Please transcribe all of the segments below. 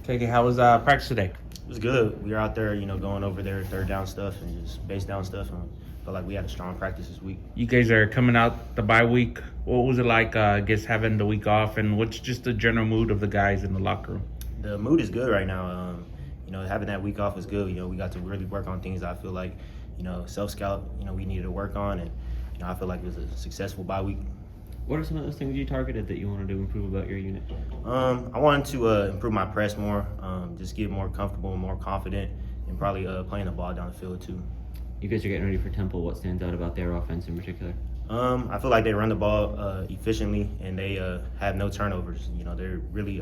Okay, how was practice today? It was good. We were out there, going over their third down stuff and just base down stuff, and felt like we had a strong practice this week. You guys are coming out the bye week. What was it like, I guess, having the week off, and what's just the general mood of the guys in the locker room? The mood is good right now. Having that week off was good. We got to really work on things I feel like, self-scout, we needed to work on, and, I feel like it was a successful bye week. What are some of those things you targeted that you wanted to improve about your unit? I wanted to improve my press more, just get more comfortable and more confident, and probably playing the ball down the field too. You guys are getting ready for Temple. What stands out about their offense in particular? I feel like they run the ball efficiently, and they have no turnovers. They're really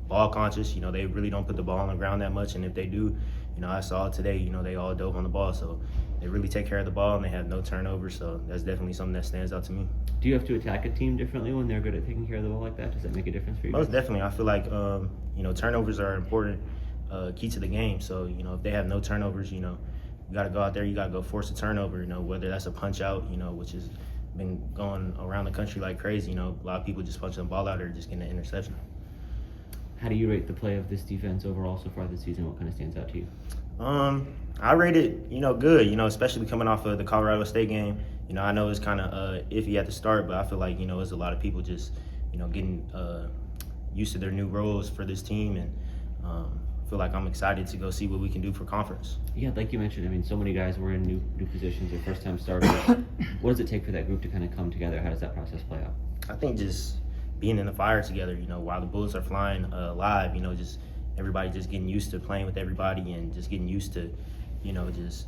ball conscious. They really don't put the ball on the ground that much, and if they do, I saw today, they all dove on the ball, so they really take care of the ball, and they have no turnovers, so that's definitely something that stands out to me. Do you have to attack a team differently when they're good at taking care of the ball like that? Does that make a difference for you? Most definitely. I feel like, turnovers are an important key to the game, so, if they have no turnovers, you got to go out there, you got to go force a turnover, whether that's a punch out, which has been going around the country like crazy. A lot of people just punching the ball out or just getting an interception. How do you rate the play of this defense overall so far this season? What kind of stands out to you? I rate it, good, especially coming off of the Colorado State game. I know it's kind of iffy at the start, but I feel like, there's a lot of people just, getting used to their new roles for this team, and I feel like I'm excited to go see what we can do for conference. Yeah, like you mentioned, so many guys were in new positions or first-time starters. What does it take for that group to kind of come together? How does that process play out? I think just being in the fire together, while the bullets are flying live, just everybody just getting used to playing with everybody and just getting used to, just,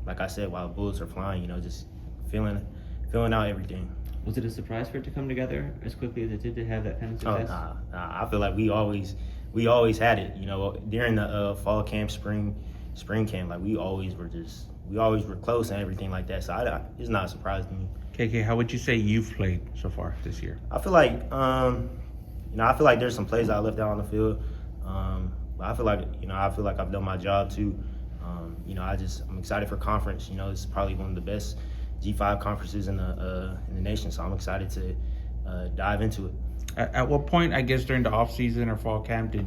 like I said, while the bullets are flying, just feeling out everything. Was it a surprise for it to come together as quickly as it did to have that kind of success? I feel like we always had it, during the fall camp, spring camp, like we always were close and everything like that. So it's not a surprise to me. KK, how would you say you've played so far this year? I feel like, I feel like there's some plays I left out on the field. But I feel like I've done my job too. I'm excited for conference. It's probably one of the best G5 conferences in the nation. So I'm excited to dive into it. At what point, I guess, during the off season or fall camp, did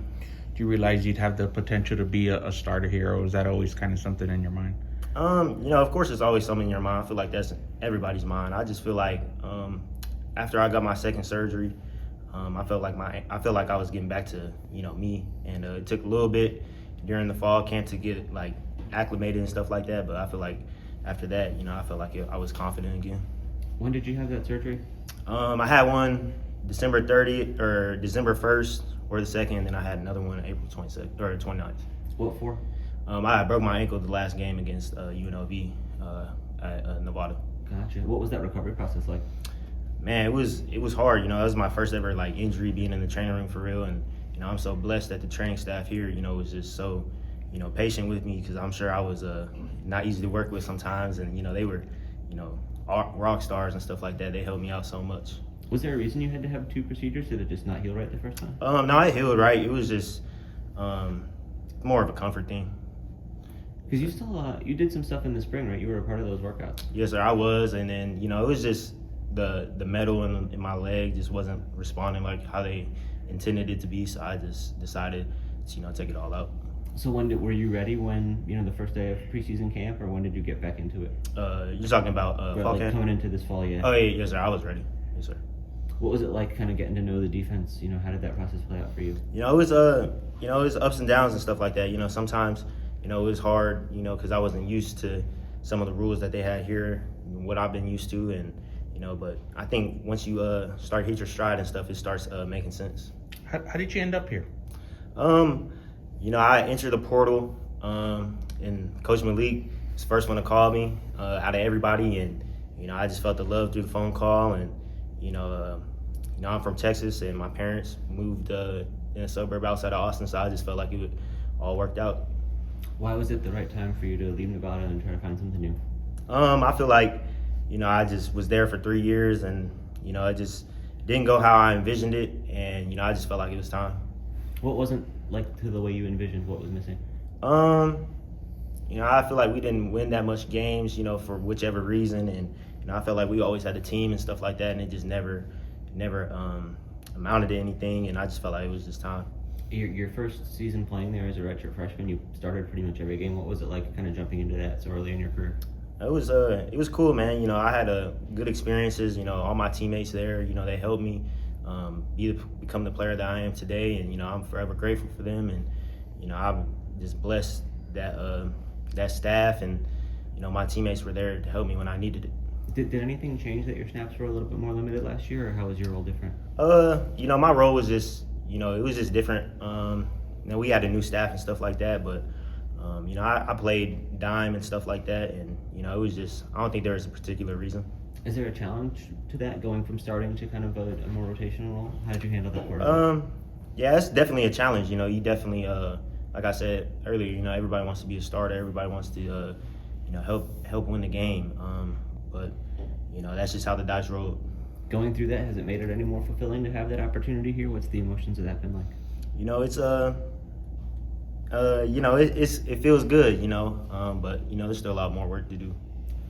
you realize you'd have the potential to be a starter here, or was that always kind of something in your mind? Of course, it's always something in your mind. I feel like that's everybody's mind. I just feel like after I got my second surgery, I felt like I was getting back to me, and it took a little bit during the fall camp to get like acclimated and stuff like that. But I feel like after that, I felt like I was confident again. When did you have that surgery? I had one December 30th or December 1st or the 2nd, and then I had another one April 22nd or 29th. What for? I broke my ankle the last game against UNLV at Nevada. Gotcha. What was that recovery process like? Man, it was hard. That was my first ever like injury, being in the training room for real, and I'm so blessed that the training staff here, was just so, patient with me, because I'm sure I was not easy to work with sometimes, and they were, rock stars and stuff like that. They helped me out so much. Was there a reason you had to have two procedures? Did it just not heal right the first time? No, it healed right. It was just more of a comfort thing. Because you still you did some stuff in the spring, right? You were a part of those workouts. Yes, sir, I was, and then it was just the metal in my leg just wasn't responding like how they intended it to be, so I just decided to take it all out. So were you ready when the first day of preseason camp, or when did you get back into it? You're talking about fall camp? Coming into this fall, yeah. Oh yeah, yes sir, I was ready. Yes sir. What was it like, kind of getting to know the defense? How did that process play out for you? It was it was ups and downs and stuff like that. Sometimes it was hard, because I wasn't used to some of the rules that they had here, what I've been used to, and but I think once you start hit your stride and stuff, it starts making sense. How did you end up here? I entered the portal, and Coach Malik was the first one to call me out of everybody, and I just felt the love through the phone call, and I'm from Texas, and my parents moved in a suburb outside of Austin, so I just felt like it all worked out. Why was it the right time for you to leave Nevada and try to find something new? I feel like I just was there for 3 years, and it just didn't go how I envisioned it, and I just felt like it was time. What wasn't like to the way you envisioned? What was missing? I feel like we didn't win that much games, for whichever reason, and I felt like we always had a team and stuff like that, and it just never amounted to anything, and I just felt like it was just time. Your first season playing there as a redshirt freshman, you started pretty much every game. What was it like kind of jumping into that so early in your career? It was cool, man. You know, I had good experiences. You know, all my teammates there, you know, they helped me become the player that I am today, and you know, I'm forever grateful for them. And you know, I'm just blessed that that staff and you know my teammates were there to help me when I needed it. Did anything change that your snaps were a little bit more limited last year, or how was your role different? You know, my role was just, you know, it was just different. You know, we had a new staff and stuff like that, but you know, I played dime and stuff like that, and you know, it was just, I don't think there was a particular reason. Is there a challenge to that, going from starting to kind of a more rotational role? How did you handle that part of it? Yeah, it's definitely a challenge. You know, you definitely, like I said earlier, you know, everybody wants to be a starter. Everybody wants to, you know, help win the game. But you know, that's just how the dice roll. Going through that, has it made it any more fulfilling to have that opportunity here? What's the emotions of that been like? You know, it's you know, it feels good. You know, but you know, there's still a lot more work to do.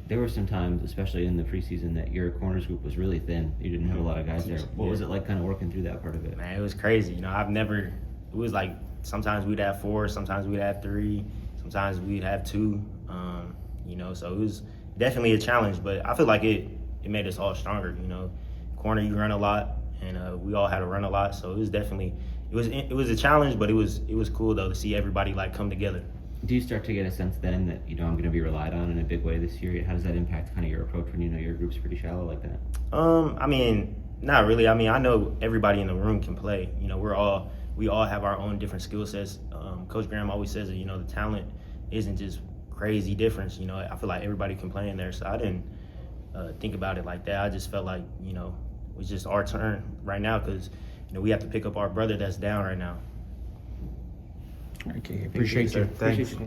There were some times, especially in the preseason, that your corners group was really thin. You didn't have a lot of guys there. What was it like kind of working through that part of it? Man, it was crazy. You know, it was like sometimes we'd have 4, sometimes we'd have 3, sometimes we'd have 2. You know, so it was definitely a challenge, but I feel like it made us all stronger. You know, corner, you run a lot, and we all had to run a lot, so it was definitely, it was a challenge, but it was cool though to see everybody like come together. Do you start to get a sense then that, you know, I'm going to be relied on in a big way this year? How does that impact kind of your approach when you know your group's pretty shallow like that? I mean, not really. I mean, I know everybody in the room can play. You know, we all have our own different skill sets. Coach Graham always says that, you know, the talent isn't just crazy difference. You know, I feel like everybody can play in there. So I didn't think about it like that. I just felt like, you know, it was just our turn right now because, you know, we have to pick up our brother that's down right now. Okay, appreciate you. Thanks. Appreciate you.